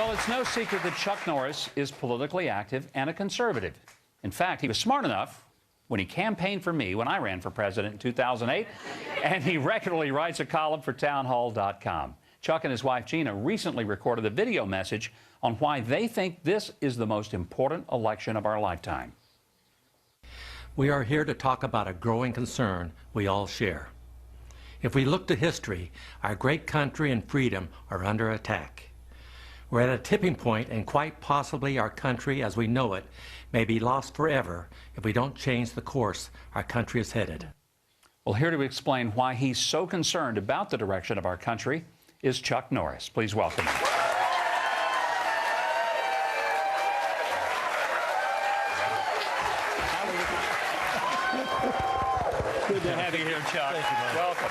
Well, it's no secret that Chuck Norris is politically active and a conservative. In fact, he was smart enough when he campaigned for me when I ran for president in 2008, and he regularly writes a column for townhall.com. Chuck and his wife Gina recently recorded a video message on why they think this is the most important election of our lifetime. We are here to talk about a growing concern we all share. If we look to history, our great country and freedom are under attack. We're at a tipping point, and quite possibly our country as we know it may be lost forever if we don't change the course our country is headed. Well, here to explain why he's so concerned about the direction of our country is Chuck Norris. Please welcome him. Good to have you here, Chuck. Thank you, man. Welcome.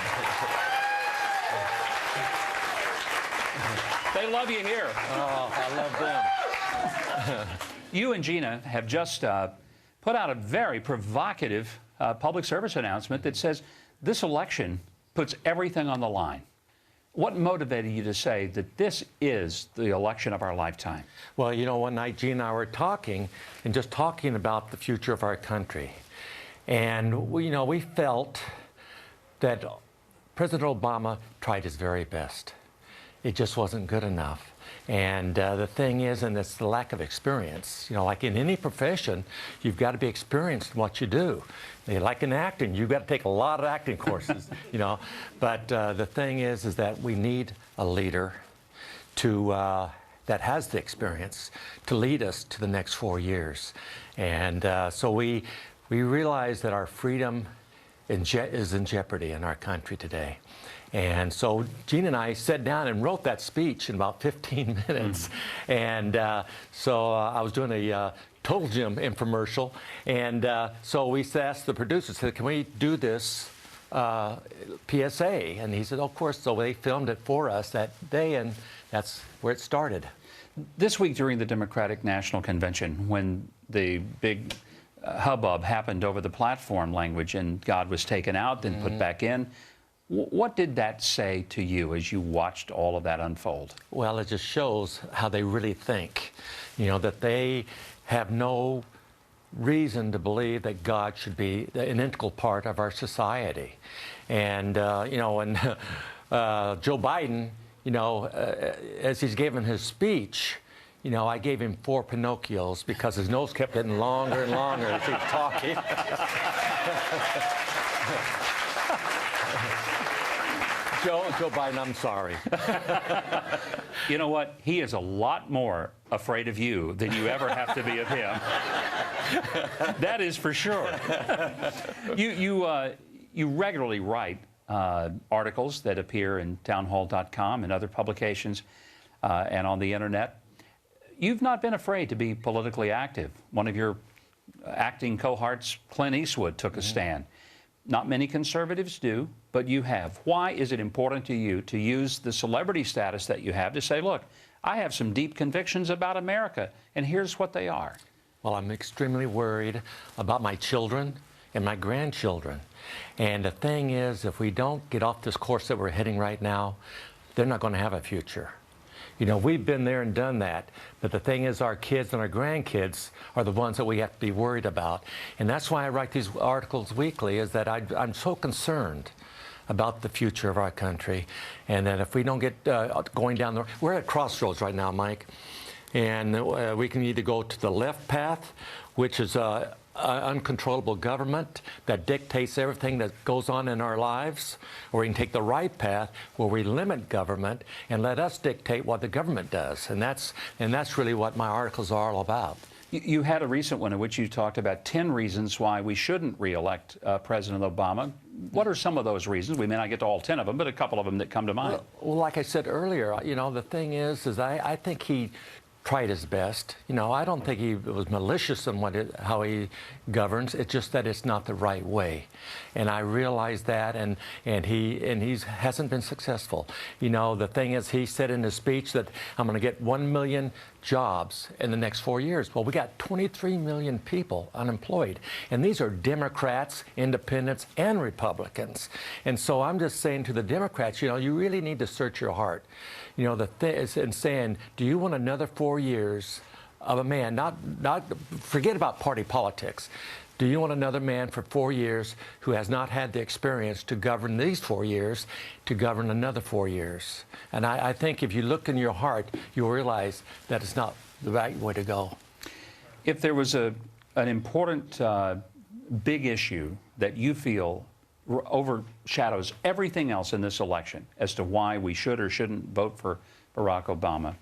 They love you here. Oh, I love them. You and Gina have just put out a very provocative public service announcement that says this election puts everything on the line. What motivated you to say that this is the election of our lifetime? Well, you know, one night Gina and I were talking and just talking about the future of our country. And we felt that President Obama tried his very best. It just wasn't good enough. And the thing is, and it's the lack of experience. You know, like in any profession, you've got to be experienced in what you do. Like in acting, you've got to take a lot of acting courses, you know. But the thing is that we need a leader that has the experience to lead us to the next 4 years. And so we realize that our freedom is in jeopardy in our country today. And so Gina and I sat down and wrote that speech in about 15 minutes. And so I was doing a Total Gym infomercial. And so we asked the producer, said, can we do this PSA? And he said, of course. So they filmed it for us that day, and that's where it started. This week during the Democratic National Convention, when the big hubbub happened over the platform language and God was taken out, then put back in, what did that say to you as you watched all of that unfold? Well, it just shows how they really think. You know, that they have no reason to believe that God should be an integral part of our society. And, and Joe Biden, as he's given his speech, I gave him 4 Pinocchios because his nose kept getting longer and longer as he was talking. Joe Biden, I'm sorry. You know what? He is a lot more afraid of you than you ever have to be of him. That is for sure. You regularly write articles that appear in townhall.com and other publications and on the internet. You've not been afraid to be politically active. One of your acting cohorts, Clint Eastwood, took a stand. Not many conservatives do, but you have. Why is it important to you to use the celebrity status that you have to say, look, I have some deep convictions about America, and here's what they are? Well, I'm extremely worried about my children and my grandchildren. And the thing is, if we don't get off this course that we're heading right now, they're not going to have a future. We've been there and done that, but the thing is our kids and our grandkids are the ones that we have to be worried about. And that's why I write these articles weekly, is that I'm so concerned about the future of our country, and that if we don't get going down we're at crossroads right now, Mike, and we can either go to the left path, which is uncontrollable government that dictates everything that goes on in our lives, or we can take the right path where we limit government and let us dictate what the government does. And that's really what my articles are all about. You had a recent one in which you talked about 10 reasons why we shouldn't re-elect President Obama. What are some of those reasons? We may not get to all 10 of them, but a couple of them that come to mind. Well, like I said earlier, the thing is I think he tried his best. You know, I don't think he was malicious in how he governs. It's just that it's not the right way, and I realize that, and he hasn't been successful. You know, the thing is, he said in his speech that I'm going to get 1 million jobs in the next 4 years. Well, we got 23 million people unemployed, and these are Democrats, Independents, and Republicans. And so I'm just saying to the Democrats, you know, you really need to search your heart. You know, the thing is, and saying, do you want another 4 years of a man? Not forget about party politics. Do you want another man for 4 years who has not had the experience to govern these 4 years, to govern another 4 years? And I think if you look in your heart, you'll realize that it's not the right way to go. If there was an important big issue that you feel overshadows everything else in this election as to why we should or shouldn't vote for Barack Obama,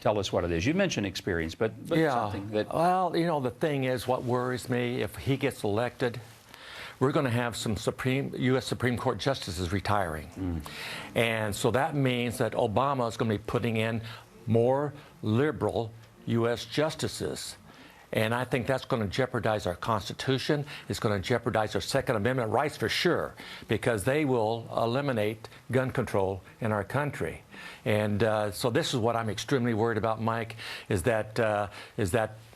tell us what it is. You mentioned experience, but yeah, something that... Well, you know, the thing is, what worries me, if he gets elected, we're going to have some U.S. Supreme Court justices retiring. And so that means that Obama is going to be putting in more liberal U.S. justices. And I think that's going to jeopardize our Constitution. It's going to jeopardize our Second Amendment rights for sure, because they will eliminate gun control in our country. And so this is what I'm extremely worried about, Mike, is that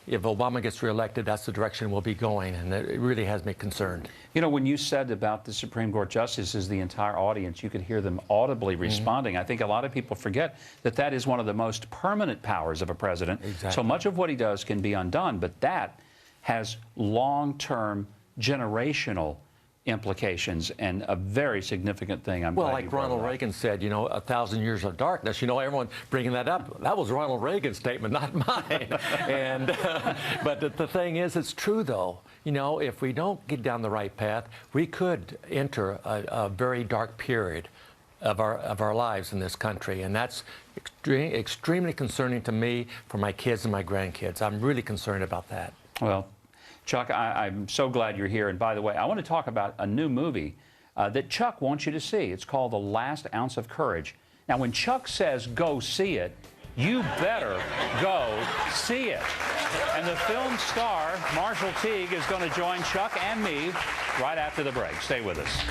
if Obama gets reelected, that's the direction we'll be going, and it really has me concerned. You know, when you said about the Supreme Court justices, the entire audience, you could hear them audibly responding. I think a lot of people forget that that is one of the most permanent powers of a president. Exactly. So much of what he does can be undone, but that has long-term, generational implications, and a very significant thing. Well, like Ronald Reagan said, you know, 1,000 years of darkness. You know, everyone bringing that up. That was Ronald Reagan's statement, not mine. And but the thing is, it's true though. You know, if we don't get down the right path, we could enter a very dark period of our lives in this country, and that's extremely concerning to me, for my kids and my grandkids. I'm really concerned about that. Well, Chuck, I'm so glad you're here. And by the way, I want to talk about a new movie that Chuck wants you to see. It's called The Last Ounce of Courage. Now, when Chuck says go see it, you better go see it. And the film star, Marshall Teague, is going to join Chuck and me right after the break. Stay with us.